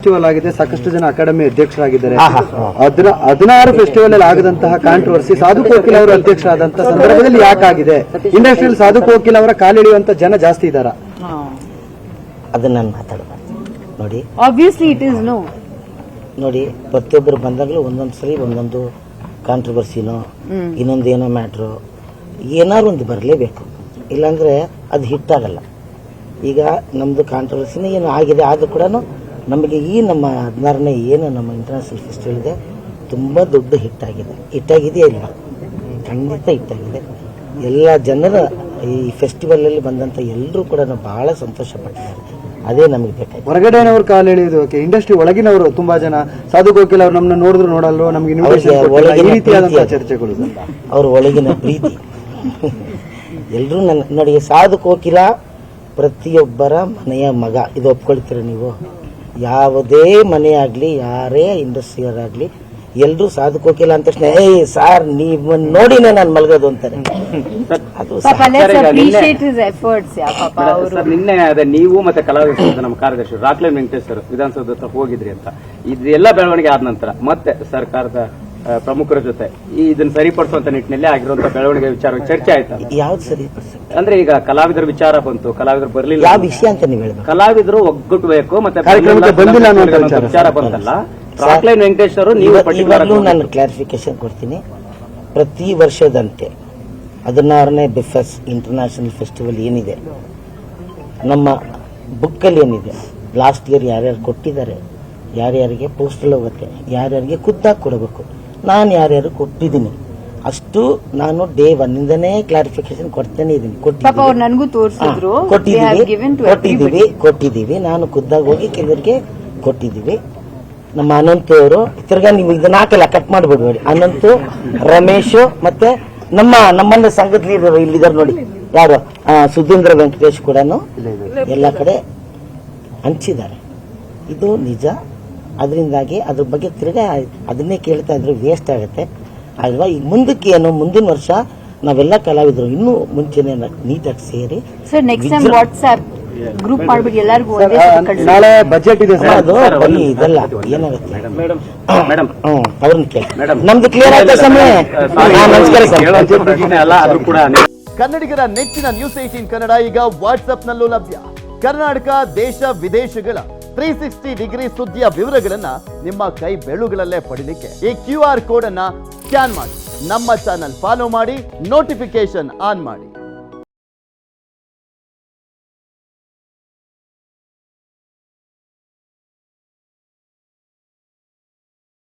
Festival ಆಗಿದೆ, ಸಾಕಷ್ಟು ಜನ ಅಕಾಡೆಮಿ ಅಧ್ಯಕ್ಷರಾಗಿದ್ದಾರೆ. 16 ಫೆಸ್ಟಿವಲ್ ಅಲ್ಲಿ ಆಗದಂತಹ ಕಾಂಟ್ರವರ್ಸಿ ಸಾಧು ಕೋಕಿಲ ಅವರು ಅಧ್ಯಕ್ಷರಾದಂತಹ ಸಂದರ್ಭದಲ್ಲಿ ಯಾಕಾಗಿದೆ? ಇಂಡಸ್ಟ್ರಿಯಲ್ ಸಾಧು ಕೋಕಿಲ ಅವರ ಕಾಲಿಳಿಯುವಂತ ಜನ ಜಾಸ್ತಿ ಇದ್ದಾರ? ಅದನ್ನ ನಾನು ಮಾತಾಡಬಾರ್ದು ನೋಡಿ. Obviously it is no. ನೋಡಿ, ಪ್ರತಿಯೊಬ್ಬರು ಬಂದಾಗಲೂ ಒಂದೊಂದ್ಸರಿ ಒಂದೊಂದು ಕಾಂಟ್ರವರ್ಸಿನೋ ಇನ್ನೊಂದೇನೋ ಮ್ಯಾಟ್ರು ಏನಾದ್ರು ಒಂದು ಬರಲೇಬೇಕು, ಇಲ್ಲಾಂದ್ರೆ ಅದು ಹಿಟ್ ಆಗಲ್ಲ. ಈಗ ನಮ್ದು ಕಾಂಟ್ರವರ್ಸಿನ ಏನು ಆಗಿದೆ, ಆದ್ರೂ ಕೂಡ ನಮಗೆ ಈ ನಮ್ಮ 16ನೇ ಏನು ನಮ್ಮ ಇಂಟರ್ನ್ಯಾಷನಲ್ ಫೆಸ್ಟಿವಲ್ ಇದೆ ತುಂಬ ದೊಡ್ಡ ಹಿಟ್ಟಾಗಿದೆಯೇ ಇಲ್ಲ? ಖಂಡಿತ ಹಿಟ್ಟಾಗಿದೆ. ಎಲ್ಲ ಜನರ ಈ ಫೆಸ್ಟಿವಲ್ ಅಲ್ಲಿ ಬಂದಂತ ಎಲ್ಲರೂ ಕೂಡ ಬಹಳ ಸಂತೋಷ ಪಟ್ಟಿದ್ದಾರೆ. ಅದೇ ನಮಗೆ ಬೇಕಾಗಿ. ಹೊರಗಡೆನವ್ರು ಕಾಲು ಎಳೆಯೋದು ಇಂಡಸ್ಟ್ರಿ ಒಳಗಿನವರು ತುಂಬಾ ಜನ ಸಾಧು ಕೋಕಿಲ ಅವ್ರು ನಮ್ಮನ್ನ ನೋಡಿದ್ರು ನೋಡಲ್ವೋ, ನಮ್ಗೆ ಚರ್ಚೆಗಳು, ಅವ್ರ ಒಳಗಿನ ಪ್ರೀತಿ ಎಲ್ಲರೂ ನನ್ನ ನೋಡಿ. ಸಾಧು ಕೋಕಿಲ ಪ್ರತಿಯೊಬ್ಬರ ಮನೆಯ ಮಗ, ಇದು ಒಪ್ಕೊಳ್ತೀರ ನೀವು? ಯಾವುದೇ ಮನೆ ಆಗ್ಲಿ, ಯಾರೇ ಇಂಡಸ್ಟ್ರಿಯರಾಗ್ಲಿ, ಎಲ್ಲರೂ ಸಾಧು ಕೋಕಿಲ ಅಂತ ತಕ್ಷಣ ಸಾರ್ ನೀವು ನೋಡಿನೇ ನಾನು ಮಲಗೋದು ಅಂತಾರೆ. ನಿನ್ನೆ ಅದೇ ನೀವು ಮತ್ತೆ ಕಲಾವಿದರು ನಮ್ಮ ಕಾರ್ಯದರ್ಶಿ ರಾಕ್ಲೈನ್ ವೆಂಕಟೇಶ್ವರ ವಿಧಾನಸೌಧ ಹತ್ರ ಹೋಗಿದ್ರಿ ಅಂತ, ಇದೆಲ್ಲ ಬೆಳವಣಿಗೆ ಆದ ನಂತರ ಮತ್ತೆ ಸರ್ಕಾರದ ಪ್ರಮುಖರ ಜೊತೆ ಇದನ್ನ ಸರಿಪಡಿಸುವಂತ ನಿಟ್ಟಿನಲ್ಲಿ ಆಗಿರುವಂತಹ ಬೆಳವಣಿಗೆ ವಿಚಾರ ಚರ್ಚೆ ಆಯ್ತಾ? ಯಾವ್ದು ಸರಿ? ಅಂದ್ರೆ ಈಗ ಕಲಾವಿದರ ವಿಚಾರ ಬಂತು, ಕಲಾವಿದರು ಬರ್ಲಿಲ್ಲ, ಯಾವ ವಿಷಯ ಅಂತ ನೀವು ಹೇಳಿದ್ರು? ಕಲಾವಿದರು ಒಗ್ಗಟ್ಟಬೇಕು ಮತ್ತೆ ಬಂದಿಲ್ಲ ವಿಚಾರ ಬಂತಲ್ಲ. ರಾಕ್ಲೈನ್ ವೆಂಕಟೇಶ್ವರು ನೀವು ನಾನು ಕ್ಲಾರಿಫಿಕೇಶನ್ ಕೊಡ್ತೀನಿ. ಪ್ರತಿ ವರ್ಷದಂತೆ 16ನೇ ಬಿಫೆಸ್ ಇಂಟರ್ನ್ಯಾಷನಲ್ ಫೆಸ್ಟಿವಲ್ ಏನಿದೆ, ನಮ್ಮ ಬುಕ್ಕಲ್ಲಿ ಏನಿದೆ, ಲಾಸ್ಟ್ ಇಯರ್ ಯಾರ್ಯಾರು ಕೊಟ್ಟಿದ್ದಾರೆ, ಯಾರ್ಯಾರಿಗೆ ಪೋಸ್ಟಲ್ ಹೋಗುತ್ತೆ, ಯಾರ್ಯಾರಿಗೆ ಖುದ್ದಾಗಿ ಕೊಡಬೇಕು, ನಾನು ಯಾರ್ಯಾರು ಕೊಟ್ಟಿದ್ದೀನಿ ಅಷ್ಟು ನಾನು ಡೇ 1 ಕ್ಲಾರಿಫಿಕೇಶನ್ ಕೊಡ್ತೇನೆ ಇದೀನಿ. ಕೊಟ್ಟಿದ್ದೀವಿ. ನಾನು ಖುದ್ದಾಗಿ ಹೋಗಿ ಕೆಲವರಿಗೆ ಕೊಟ್ಟಿದ್ದೀವಿ. ನಮ್ಮ ಅನಂತು ಅವರು ತಿರ್ಗಾ ನೀವು ಇದನ್ನ ಹಾಕಲ್ಲ, ಕಟ್ ಮಾಡಿಬಿಡ್ಬೇಡಿ. ಅನಂತು, ರಮೇಶ್ ಮತ್ತೆ ನಮ್ಮನ್ನ ಸಂಘದ ಇಲ್ಲಿದ್ದಾರೆ ನೋಡಿ, ಯಾರು ಸುಧೀಂದ್ರ ವೆಂಕಟೇಶ್ ಕೂಡ ಎಲ್ಲ ಕಡೆ ಹಂಚಿದ್ದಾರೆ. ಇದು ನಿಜ. ಅದರಿಂದಾಗಿ ಅದ್ರ ಬಗ್ಗೆ ತಿರ್ಗಾ ಅದನ್ನೇ ಕೇಳ್ತಾ ಇದ್ರೆ ವೇಸ್ಟ್ ಆಗುತ್ತೆ ಅಲ್ವಾ? ಈಗ ಮುಂದಕ್ಕೆ ಏನು, ಮುಂದಿನ ವರ್ಷ ನಾವೆಲ್ಲ ಕಲಾವಿದರು ಇನ್ನೂ ಮುಂಚೆನೆ ನೀಟಾಗಿ ಸೇರಿ ವಾಟ್ಸ್ಆಪ್ ಗ್ರೂಪ್ ಮಾಡ್ಬಿಟ್ಟು ಎಲ್ಲರಿಗೂ ನಾಳೆ ಬಜೆಟ್ ಇದೆ ಬನ್ನಿ, ಇದೆಲ್ಲ ಏನಾಗುತ್ತೆ ಅವ್ರನ್ನ ಕೇಳಿ ನಮ್ದು ಕ್ಲಿಯರ್ ಆಯ್ತಾ ಸಮಯ? ಕನ್ನಡಿಗರ ನೆಚ್ಚಿನ ನ್ಯೂಸ್ 18 ಕನ್ನಡ ಈಗ ವಾಟ್ಸ್ಆಪ್ನಲ್ಲೂ ಲಭ್ಯ. ಕರ್ನಾಟಕ, ದೇಶ ವಿದೇಶಗಳ 360 ಡಿಗ್ರಿ ಸುದ್ದಿಯ ವಿವರಗಳನ್ನ ನಿಮ್ಮ ಕೈ ಬೆರಳುಗಳಲ್ಲೇ ಪಡಿಲಿಕ್ಕೆ ಈ QR ಕೋಡ್ ಅನ್ನ ಸ್ಕ್ಯಾನ್ ಮಾಡಿ, ನಮ್ಮ ಚಾನಲ್ ಫಾಲೋ ಮಾಡಿ, ನೋಟಿಫಿಕೇಶನ್ ಆನ್ ಮಾಡಿ.